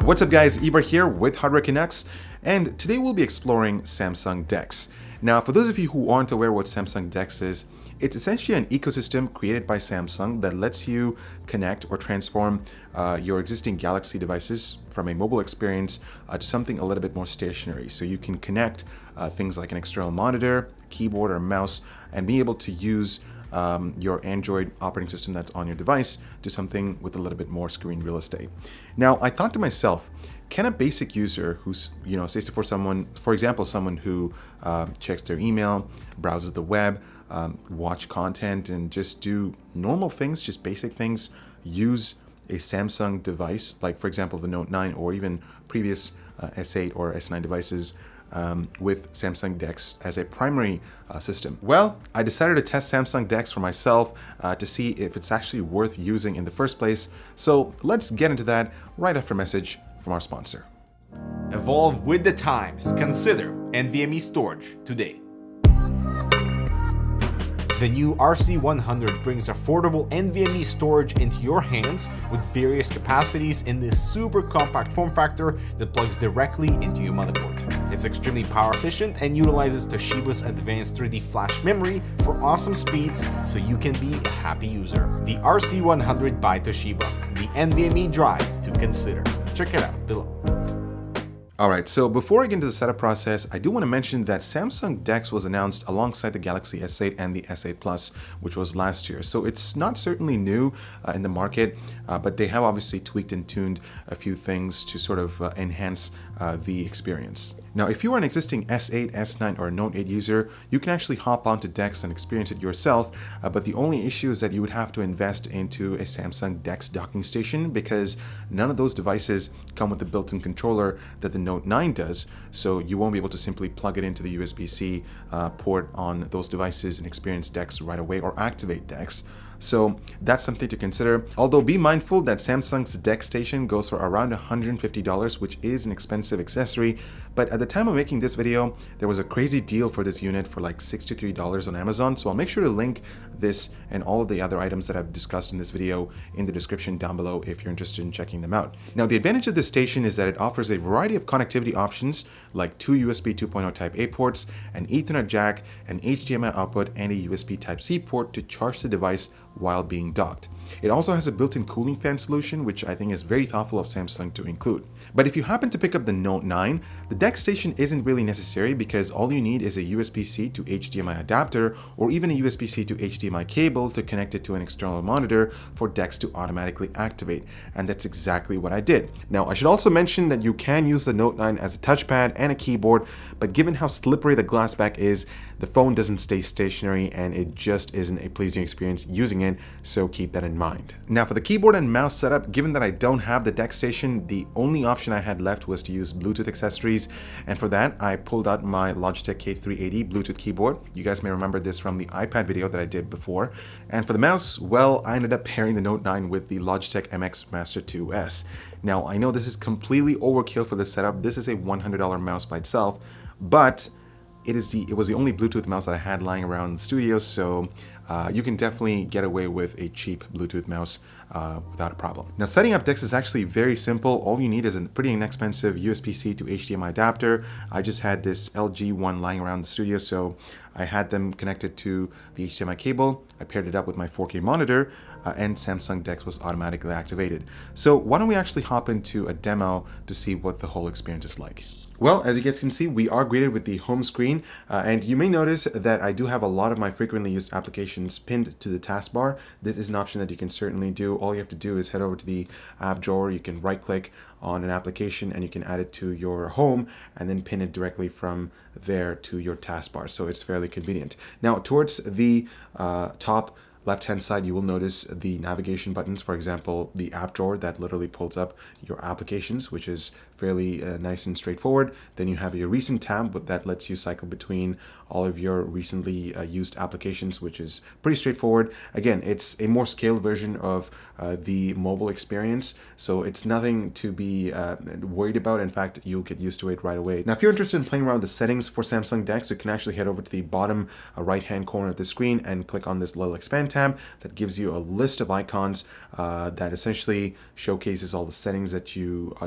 What's up guys, Ibar here with Hardware Canucks, and today we'll be exploring Samsung DeX. Now for those of you who aren't aware what Samsung DeX is, it's essentially an ecosystem created by Samsung that lets you connect or transform your existing Galaxy devices from a mobile experience to something a little bit more stationary. So you can connect things like an external monitor, keyboard or mouse, and be able to use your Android operating system that's on your device to something with a little bit more screen real estate. Now, I thought to myself, can a basic user who's, say for someone, for example, someone who checks their email, browses the web, watch content and just do normal things, just basic things, use a Samsung device, like for example, the Note 9 or even previous S8 or S9 devices with Samsung DeX as a primary system? Well, I decided to test Samsung DeX for myself to see if it's actually worth using in the first place. So let's get into that right after a message from our sponsor. Evolve with the times. Consider NVMe storage today. The new RC100 brings affordable NVMe storage into your hands with various capacities in this super compact form factor that plugs directly into your motherboard. It's extremely power efficient and utilizes Toshiba's advanced 3D flash memory for awesome speeds, so you can be a happy user. The RC100 by Toshiba, the NVMe drive to consider. Check it out below. Alright, so before I get into the setup process, I do want to mention that Samsung DeX was announced alongside the Galaxy S8 and the S8 Plus, which was last year. So it's not certainly new in the market, but they have obviously tweaked and tuned a few things to sort of enhance the experience. Now, if you are an existing S8, S9, or Note 8 user, you can actually hop onto DeX and experience it yourself, but the only issue is that you would have to invest into a Samsung DeX docking station because none of those devices come with the built-in controller that the Note 9 does, so you won't be able to simply plug it into the USB-C port on those devices and experience DeX right away or activate DeX. So that's something to consider. Although be mindful that Samsung's DeX station goes for around $150, which is an expensive accessory. But at the time of making this video, there was a crazy deal for this unit for like $63 on Amazon. So I'll make sure to link this and all of the other items that I've discussed in this video in the description down below if you're interested in checking them out. Now, the advantage of this station is that it offers a variety of connectivity options like 2 USB 2.0 Type A ports, an Ethernet jack, an HDMI output, and a USB Type-C port to charge the device while being docked. It also has a built-in cooling fan solution, which I think is very thoughtful of Samsung to include. But if you happen to pick up the Note 9, the DeX station isn't really necessary because all you need is a USB-C to HDMI adapter or even a USB-C to HDMI cable to connect it to an external monitor for DeX to automatically activate. And that's exactly what I did. Now, I should also mention that you can use the Note 9 as a touchpad and a keyboard, but given how slippery the glass back is, the phone doesn't stay stationary and it just isn't a pleasing experience using it, so keep that in mind. Now for the keyboard and mouse setup, given that I don't have the DeX station, the only option I had left was to use Bluetooth accessories, and for that I pulled out my Logitech K380 Bluetooth keyboard. You guys may remember this from the iPad video that I did before. And for the mouse, well, I ended up pairing the Note 9 with the Logitech MX Master 2S. Now I know this is completely overkill for this setup. This is a $100 mouse by itself, but it was the only Bluetooth mouse that I had lying around the studio, so you can definitely get away with a cheap Bluetooth mouse without a problem. Now, setting up DeX is actually very simple. All you need is a pretty inexpensive USB-C to HDMI adapter. I just had this LG one lying around the studio, so I had them connected to the HDMI cable. I paired it up with my 4K monitor, and Samsung DeX was automatically activated. So why don't we actually hop into a demo to see what the whole experience is like. Well, as you guys can see, we are greeted with the home screen, and you may notice that I do have a lot of my frequently used applications pinned to the taskbar. This is an option that you can certainly do. All you have to do is head over to the app drawer. You can right click on an application and you can add it to your home and then pin it directly from there to your taskbar. So it's fairly convenient. Now towards the top left-hand side, you will notice the navigation buttons. For example, the app drawer that literally pulls up your applications, which is fairly nice and straightforward. Then you have your recent tab, but that lets you cycle between all of your recently used applications, which is pretty straightforward. Again, it's a more scaled version of the mobile experience, so it's nothing to be worried about. In fact, you'll get used to it right away. Now, if you're interested in playing around with the settings for Samsung DeX, you can actually head over to the bottom right-hand corner of the screen and click on this little expand tab that gives you a list of icons that essentially showcases all the settings that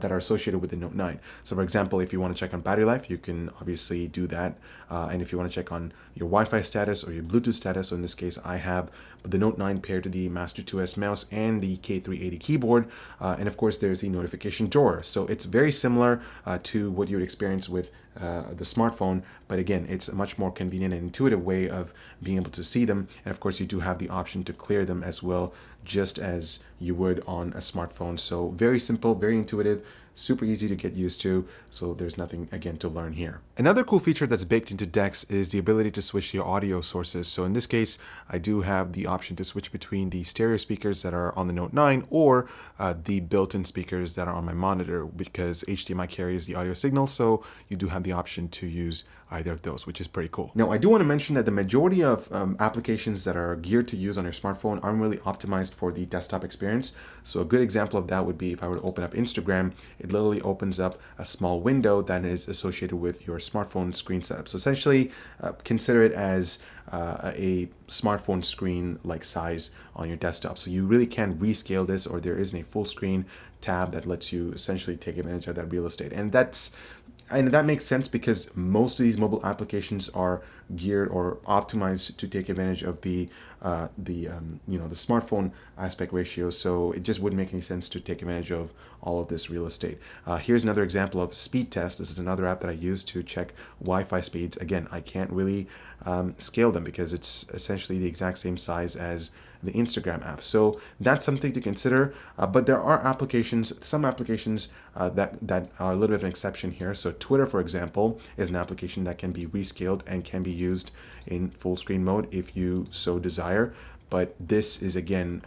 that are associated with the Note 9. So, for example, if you want to check on battery life, you can obviously do that. And if you want to check on your Wi-Fi status or your Bluetooth status, so in this case, I have the Note 9 paired to the Master 2S mouse and the K380 keyboard. And of course, there's the notification drawer. So it's very similar to what you would experience with the smartphone, but again, it's a much more convenient and intuitive way of being able to see them. And of course, you do have the option to clear them as well, just as you would on a smartphone. So very simple, very intuitive, super easy to get used to, so there's nothing again to learn here. Another cool feature that's baked into DeX is the ability to switch your audio sources. So in this case, I do have the option to switch between the stereo speakers that are on the Note 9 or the built-in speakers that are on my monitor, because HDMI carries the audio signal, so you do have the option to use either of those, which is pretty cool. Now, I do want to mention that the majority of applications that are geared to use on your smartphone aren't really optimized for the desktop experience. So a good example of that would be if I were to open up Instagram, it literally opens up a small window that is associated with your smartphone screen setup. So essentially, consider it as a smartphone screen like size on your desktop. So you really can't rescale this, or there isn't a full screen tab that lets you essentially take advantage of that real estate. And that makes sense because most of these mobile applications are geared or optimized to take advantage of the smartphone aspect ratio. So it just wouldn't make any sense to take advantage of all of this real estate. Here's another example of speed test. This is another app that I use to check Wi-Fi speeds. Again, I can't really scale them because it's essentially the exact same size as the Instagram app. So that's something to consider. But there are some applications that are a little bit of an exception here. So Twitter, for example, is an application that can be rescaled and can be used in full screen mode if you so desire. But this is, again,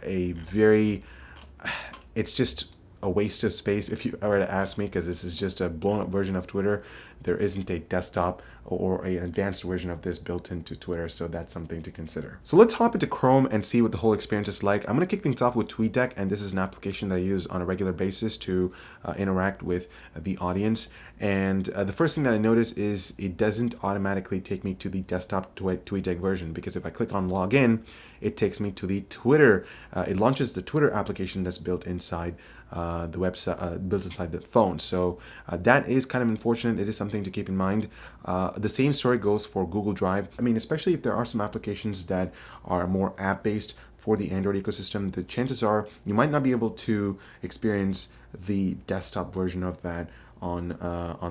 it's just a waste of space if you were to ask me, because this is just a blown up version of Twitter. There isn't a desktop or an advanced version of this built into Twitter, so that's something to consider. So let's hop into Chrome and see what the whole experience is like. I'm going to kick things off with TweetDeck, and this is an application that I use on a regular basis to interact with the audience. And the first thing that I notice is it doesn't automatically take me to the desktop TweetDeck version, because if I click on login, it takes me to the Twitter. It launches the Twitter application that's built inside the website, built inside the phone. So that is kind of unfortunate. It is something to keep in mind. The same story goes for Google Drive. I mean, especially if there are some applications that are more app-based for the Android ecosystem, the chances are you might not be able to experience the desktop version of that on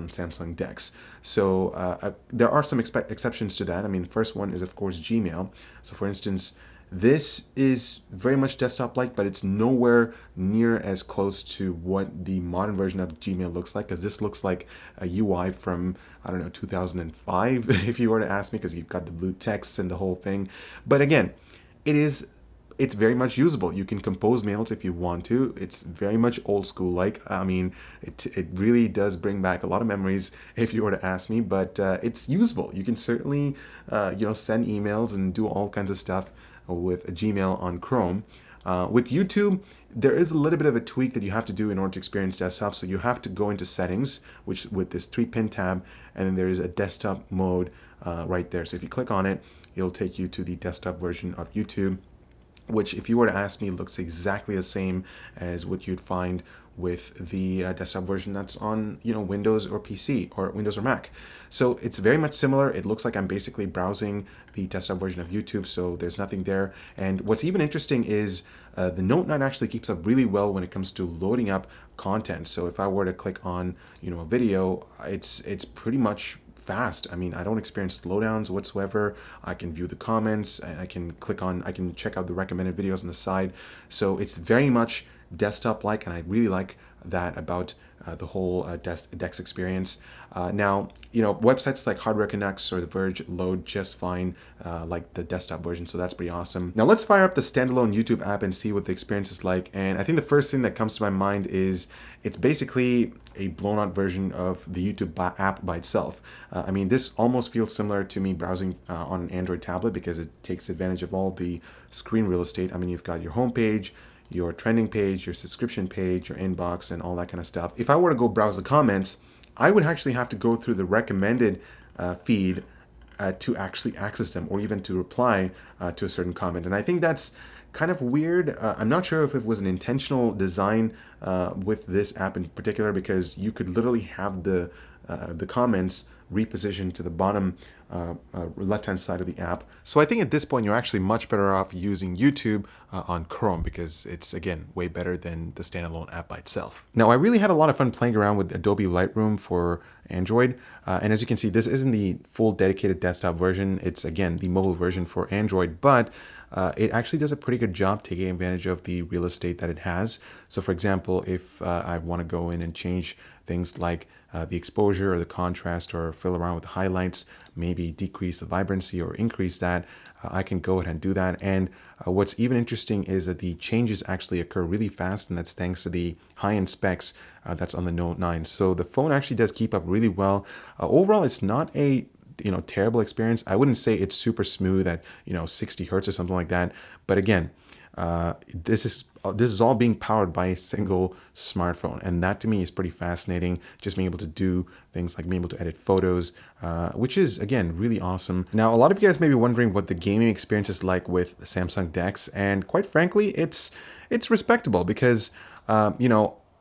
Samsung DeX. So there are some exceptions to that. I mean, the first one is, of course, Gmail. So for instance, this is very much desktop-like, but it's nowhere near as close to what the modern version of Gmail looks like, because this looks like a UI from, I don't know, 2005, if you were to ask me, because you've got the blue text and the whole thing. But again, it's very much usable. You can compose mails if you want to. It's very much old school like. I mean, it really does bring back a lot of memories if you were to ask me, but it's usable. You can certainly send emails and do all kinds of stuff with Gmail on Chrome. With YouTube, there is a little bit of a tweak that you have to do in order to experience desktop. So you have to go into settings, which with this 3-pin tab, and then there is a desktop mode right there. So if you click on it, it'll take you to the desktop version of YouTube, which, if you were to ask me, looks exactly the same as what you'd find with the desktop version that's on Windows or PC or Windows or Mac. So it's very much similar. It looks like I'm basically browsing the desktop version of YouTube, so there's nothing there. And what's even interesting is the Note 9 actually keeps up really well when it comes to loading up content. So if I were to click on a video, it's pretty much fast. I mean, I don't experience slowdowns whatsoever. I can view the comments, I can check out the recommended videos on the side. So it's very much desktop-like, and I really like that about the whole DeX experience. Now, websites like Hardware Canucks or The Verge load just fine, like the desktop version, so that's pretty awesome. Now let's fire up the standalone YouTube app and see what the experience is like. And I think the first thing that comes to my mind is it's basically a blown out version of the YouTube app by itself. I mean, this almost feels similar to me browsing on an Android tablet because it takes advantage of all the screen real estate. I mean, you've got your home page, your trending page, your subscription page, your inbox, and all that kind of stuff. If I were to go browse the comments, I would actually have to go through the recommended feed to actually access them or even to reply to a certain comment. And I think that's kind of weird. I'm not sure if it was an intentional design with this app in particular, because you could literally have the comments repositioned to the bottom left-hand side of the app. So I think at this point you're actually much better off using YouTube on Chrome, because it's, again, way better than the standalone app by itself. Now, I really had a lot of fun playing around with Adobe Lightroom for Android. And as you can see, this isn't the full dedicated desktop version. It's, again, the mobile version for Android, but it actually does a pretty good job taking advantage of the real estate that it has. So for example, if I want to go in and change things like the exposure or the contrast, or fill around with highlights, maybe decrease the vibrancy or increase that, I can go ahead and do that. And what's even interesting is that the changes actually occur really fast, and that's thanks to the high-end specs that's on the Note 9. So the phone actually does keep up really well. Overall, it's not a terrible experience. I wouldn't say it's super smooth at 60 hertz or something like that. But again, this is all being powered by a single smartphone, and that to me is pretty fascinating. Just being able to do things like being able to edit photos, which is, again, really awesome. Now, a lot of you guys may be wondering what the gaming experience is like with the Samsung DeX, and quite frankly, it's respectable because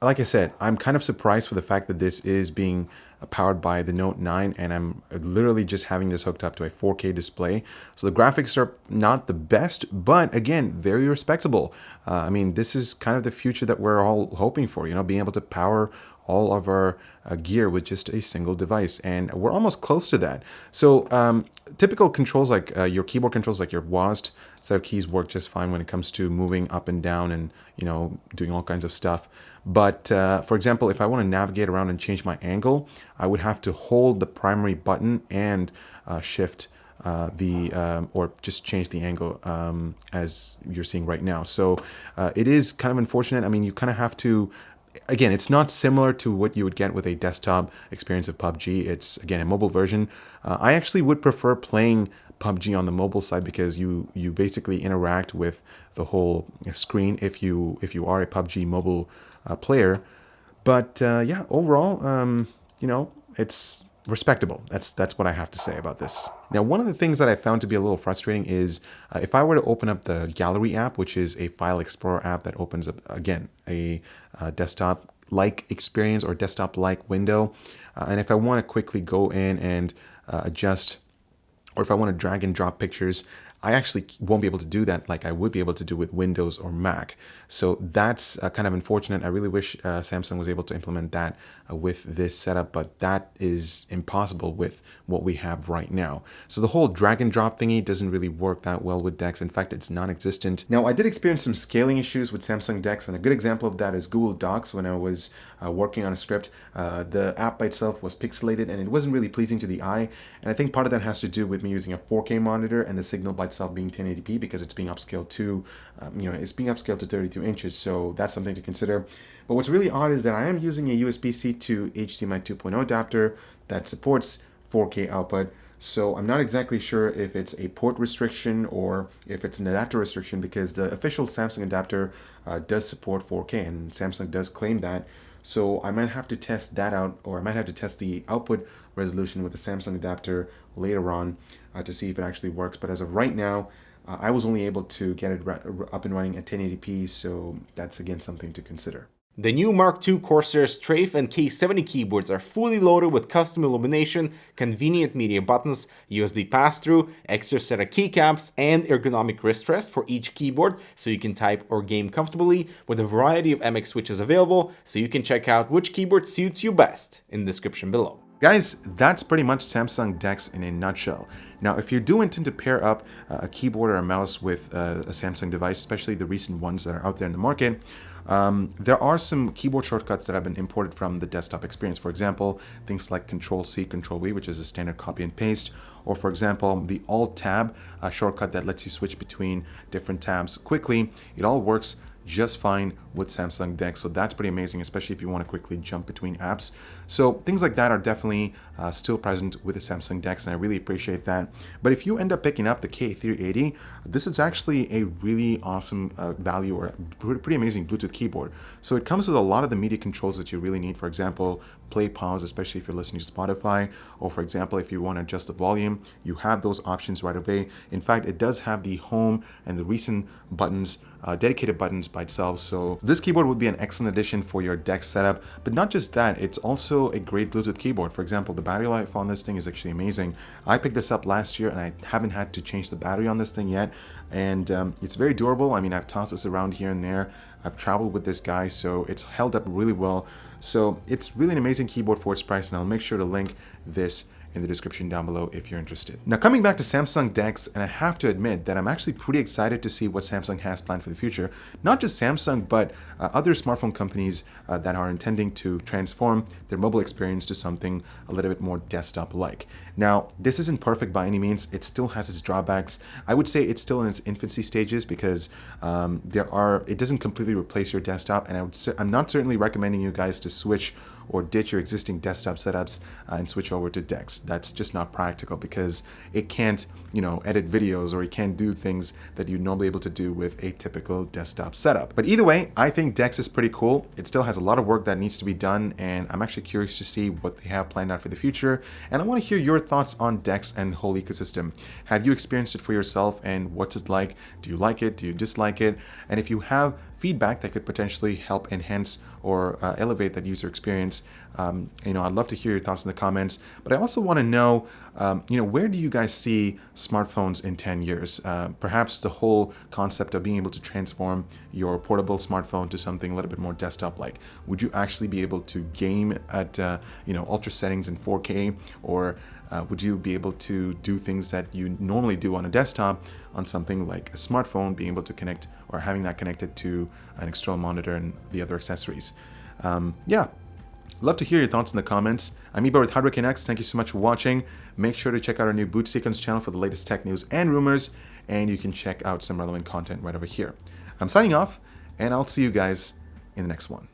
like I said, I'm kind of surprised for the fact that this is being powered by the Note 9, and I'm literally just having this hooked up to a 4K display. So the graphics are not the best, but again, very respectable. I mean, this is kind of the future that we're all hoping for, being able to power all of our gear with just a single device, and we're almost close to that. So typical controls like your keyboard controls, like your WASD set of keys, work just fine when it comes to moving up and down and doing all kinds of stuff. But for example, if I want to navigate around and change my angle, I would have to hold the primary button and shift or just change the angle as you're seeing right now. So it is kind of unfortunate. I mean, you kind of have to, again, it's not similar to what you would get with a desktop experience of PUBG. It's, again, a mobile version. I actually would prefer playing PUBG on the mobile side, because you basically interact with the whole screen if you are a PUBG mobile player. But yeah, overall, it's respectable. That's what I have to say about this. Now, one of the things that I found to be a little frustrating is if I were to open up the Gallery app, which is a file explorer app that opens up, again, a desktop-like experience or desktop-like window, and if I want to quickly go in and adjust, or if I want to drag and drop pictures, I actually won't be able to do that like I would be able to do with Windows or Mac. So that's kind of unfortunate. I really wish Samsung was able to implement that with this setup, but that is impossible with what we have right now. So the whole drag and drop thingy doesn't really work that well with DeX. In fact, it's non-existent. Now, I did experience some scaling issues with Samsung DeX, and a good example of that is Google Docs. When I was working on a script, the app by itself was pixelated and it wasn't really pleasing to the eye. And I think part of that has to do with me using a 4K monitor and the signal by itself being 1080p, because it's being upscaled to, it's being upscaled to 32 inches. So that's something to consider. But what's really odd is that I am using a USB-C to HDMI 2.0 adapter that supports 4K output. So I'm not exactly sure if it's a port restriction or if it's an adapter restriction, because the official Samsung adapter does support 4K, and Samsung does claim that. So I might have to test that out, or I might have to test the output resolution with the Samsung adapter later on to see if it actually works. But as of right now, I was only able to get it up and running at 1080p, so that's again something to consider. The new Mark II Corsair Strafe and K70 keyboards are fully loaded with custom illumination, convenient media buttons, USB pass-through, extra set of keycaps, and ergonomic wrist rest for each keyboard, so you can type or game comfortably, with a variety of MX switches available, so you can check out which keyboard suits you best in the description below. Guys, that's pretty much Samsung DeX in a nutshell. Now, if you do intend to pair up a keyboard or a mouse with a Samsung device, especially the recent ones that are out there in the market, there are some keyboard shortcuts that have been imported from the desktop experience. For example, things like Control-C, Control-V, which is a standard copy and paste, or for example, the Alt-Tab shortcut that lets you switch between different tabs quickly. It all works just fine with Samsung DeX, so that's pretty amazing, especially if you want to quickly jump between apps. So things like that are definitely still present with the Samsung DeX, and I really appreciate that. But if you end up picking up the K380, this is actually a really awesome value, or pretty amazing Bluetooth keyboard. So it comes with a lot of the media controls that you really need. For example, play, pause, especially if you're listening to Spotify, or for example, if you want to adjust the volume, you have those options right away. In fact, it does have the home and the recent buttons, dedicated buttons by itself. So this keyboard would be an excellent addition for your DeX setup. But not just that, it's also a great Bluetooth keyboard. For example, the battery life on this thing is actually amazing. I picked this up last year and I haven't had to change the battery on this thing yet. And it's very durable. I mean, I've tossed this around here and there. I've traveled with this guy, so it's held up really well. So it's really an amazing keyboard for its price, and I'll make sure to link this in the description down below if you're interested. Now, coming back to Samsung DeX, and I have to admit that I'm actually pretty excited to see what Samsung has planned for the future. Not just Samsung, but other smartphone companies that are intending to transform their mobile experience to something a little bit more desktop-like. Now, this isn't perfect by any means. It still has its drawbacks. I would say it's still in its infancy stages because it doesn't completely replace your desktop, and I'm not certainly recommending you guys to switch or ditch your existing desktop setups and switch over to DeX. That's just not practical because it can't, edit videos, or it can't do things that you'd normally be able to do with a typical desktop setup. But either way, I think DeX is pretty cool. It still has a lot of work that needs to be done, and I'm actually curious to see what they have planned out for the future. And I want to hear your thoughts on DeX and the whole ecosystem. Have you experienced it for yourself, and what's it like? Do you like it? Do you dislike it? And if you have feedback that could potentially help enhance or elevate that user experience, I'd love to hear your thoughts in the comments. But I also want to know, where do you guys see smartphones in 10 years? Perhaps the whole concept of being able to transform your portable smartphone to something a little bit more desktop-like. Would you actually be able to game at ultra settings in 4K, or would you be able to do things that you normally do on a desktop on something like a smartphone, being able to connect or having that connected to an external monitor and the other accessories? Love to hear your thoughts in the comments. I'm Ibar with Hardwarecanucks. Thank you so much for watching. Make sure to check out our new Boot Sequence channel for the latest tech news and rumors, and you can check out some relevant content right over here. I'm signing off, and I'll see you guys in the next one.